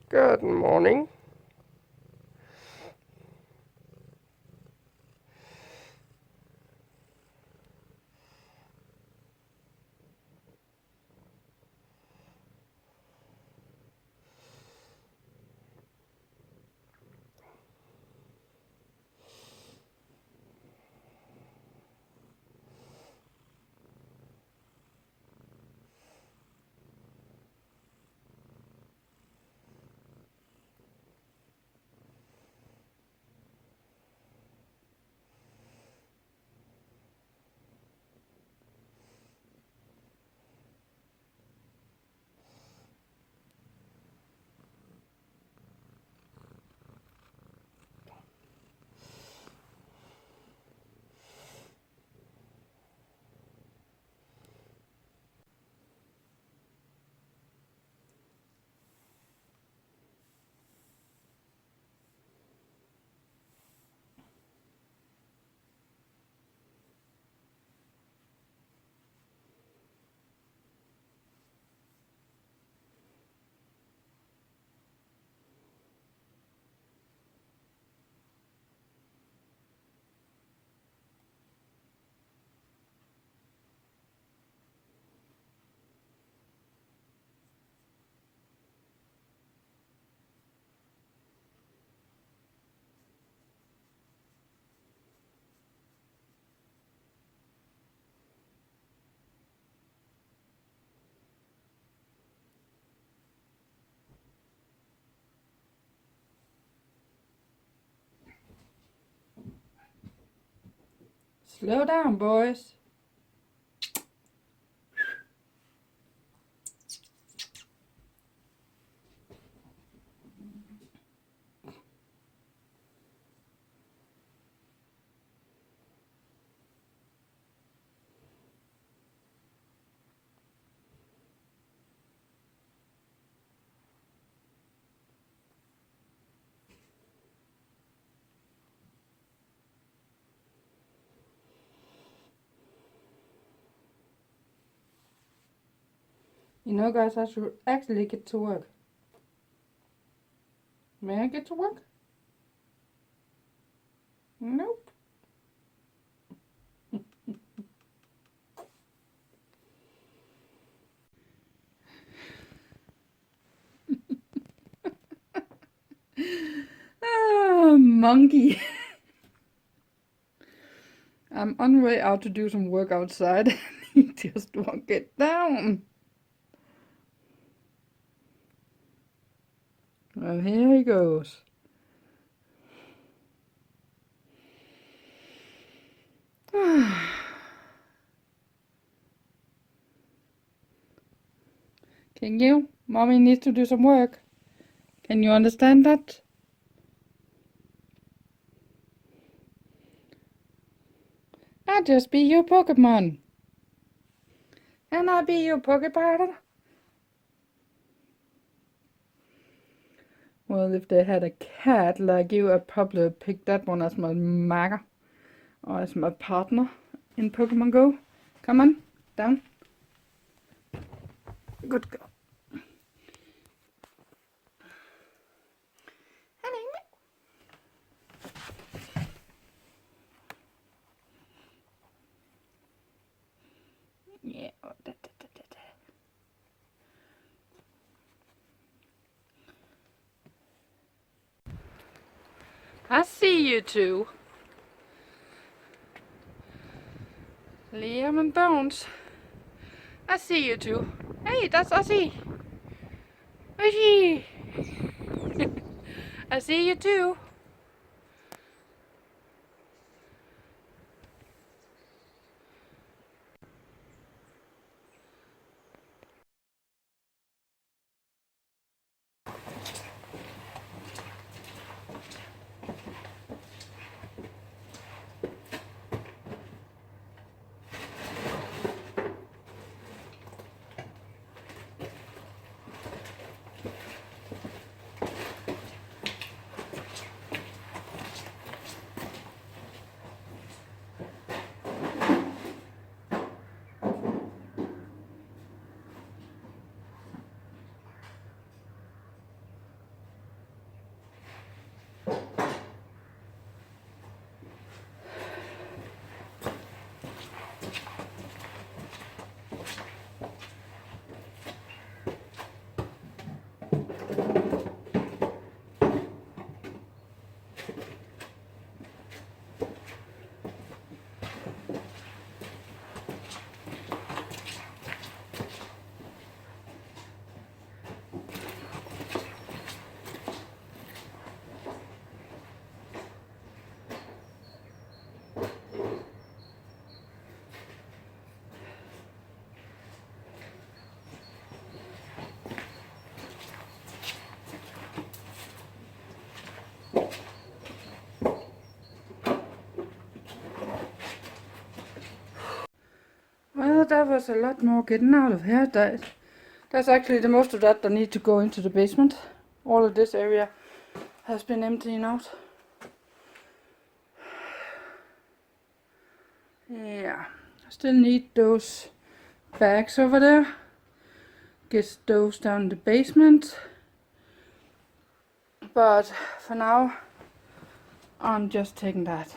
Good morning. Slow down, boys. You know, guys, I should actually get to work. May I get to work? Nope. Ah, monkey. I'm on way out to do some work outside. He just won't get down. Well, here he goes. Can you? Mommy needs to do some work. Can you understand that? I'll just be your Pokemon. And I'll be your Pokeball. Well, if they had a cat like you, I'd probably pick that one as my maga. Or as my partner in Pokemon Go. Come on, down. Good girl. Hello. Yeah. I see you two. Liam and Bones. I see you two. Hey, that's Ozzy. Ozzy. I see you too. was a lot more getting out of here. That's actually the most of that need to go into the basement. All of this area has been emptying out. Yeah, I still need those bags over there. Get those down in the basement. But for now, I'm just taking that.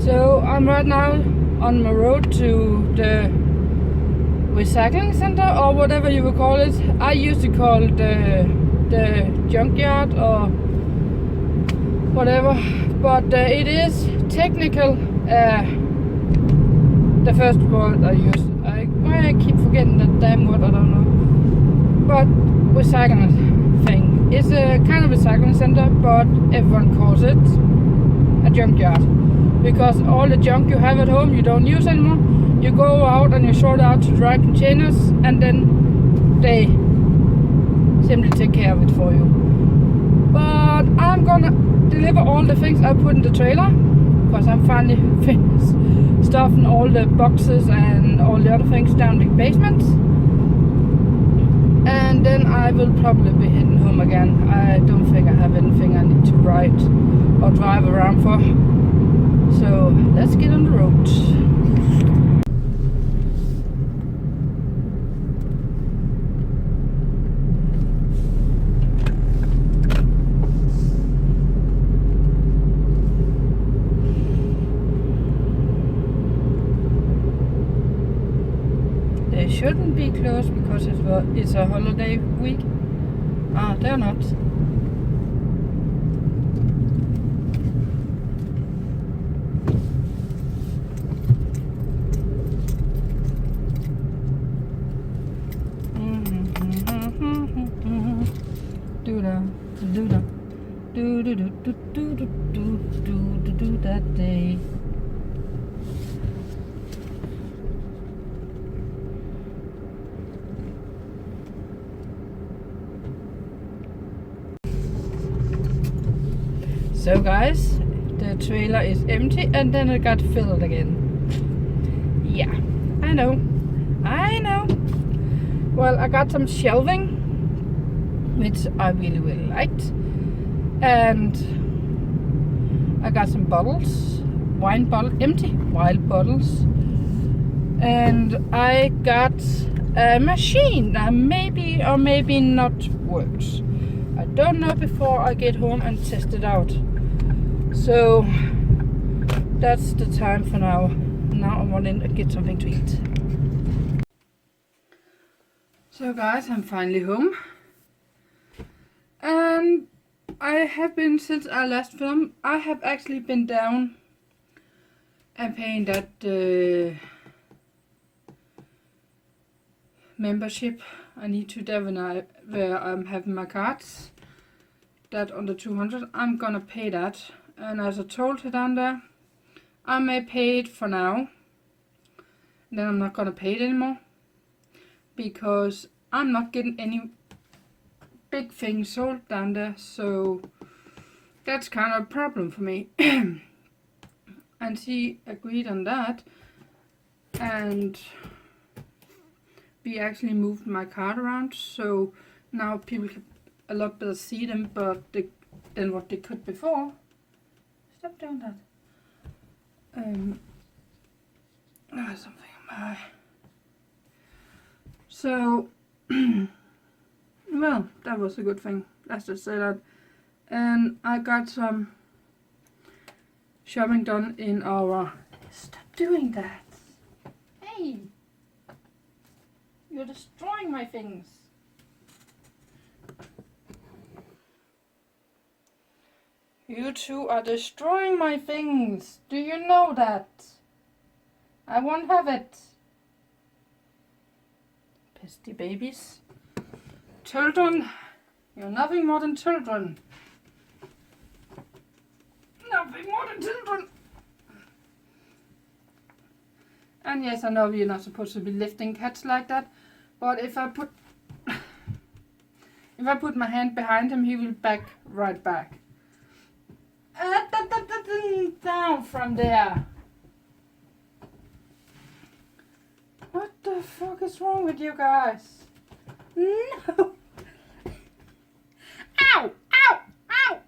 So I'm right now on my road to the recycling center, or whatever you would call it. I used to call it the junkyard or whatever, but it is technical. The first word I use. I keep forgetting that damn word. I don't know. But recycling thing. It's a kind of recycling center, but everyone calls it a junkyard. Because all the junk you have at home you don't use anymore. You go out and you sort it out to dry containers, and then they simply take care of it for you. But I'm gonna deliver all the things I put in the trailer, because I'm finally finished stuffing all the boxes and all the other things down the basement. And then I will probably be heading home again. I don't think I have anything I need to ride or drive around for. So let's get on the road. They shouldn't be closed because it's a holiday week. Ah, they're not. Do that day. So guys, the trailer is empty and then it got filled again. Yeah, I know. Well, I got some shelving, which I really liked. And I got some bottles, wine bottle, empty wine bottles. And I got a machine that maybe or maybe not works. I don't know before I get home and test it out. So that's the time for now. Now I want to get something to eat. So guys, I'm finally home. And I have been, since I last filmed, I have actually been down and paying that membership I need to Devon, where I'm having my cards. That under 200, I'm gonna pay that. And as I told her down there, I may pay it for now. Then I'm not gonna pay it anymore, because I'm not getting any big things sold down there. So that's kind of a problem for me. And she agreed on that, and we actually moved my card around, so now people can a lot better see them, than what they could before. Stop doing that. Something in my eye. So, well, that was a good thing. Let's just say that. And I got some shopping done in our... Stop doing that. Hey! You're destroying my things. You two are destroying my things. Do you know that? I won't have it. Pesty babies. Children. You're nothing more than children. Nothing more than children. And yes, I know you're not supposed to be lifting cats like that. But if If I put my hand behind him, he will back right back. Down from there. What the fuck is wrong with you guys? No. Ow! Ow! Ow!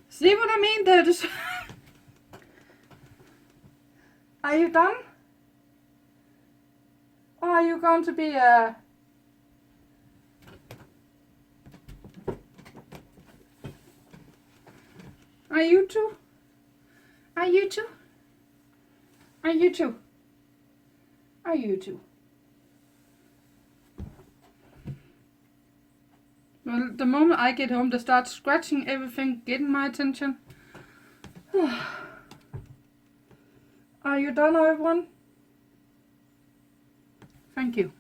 See what I mean? There's. Are you done? Or are you going to be a... Are you two? Are you two? Are you two? Are you two? Well, the moment I get home, they start scratching everything, getting my attention. Are you done, everyone? Thank you.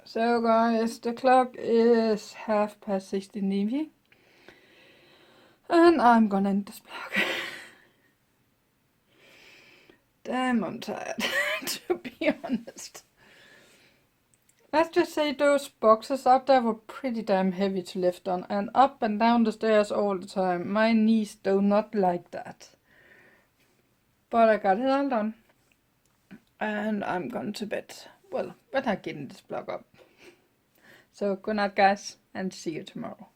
So guys, the clock is 6:30 in the evening. And I'm gonna end this vlog. Damn, I'm tired, to be honest. Let's just say those boxes up there were pretty damn heavy to lift on. And up and down the stairs all the time. My knees do not like that. But I got it all done. And I'm going to bed. Well, when I get this vlog up. So good night guys, and see you tomorrow.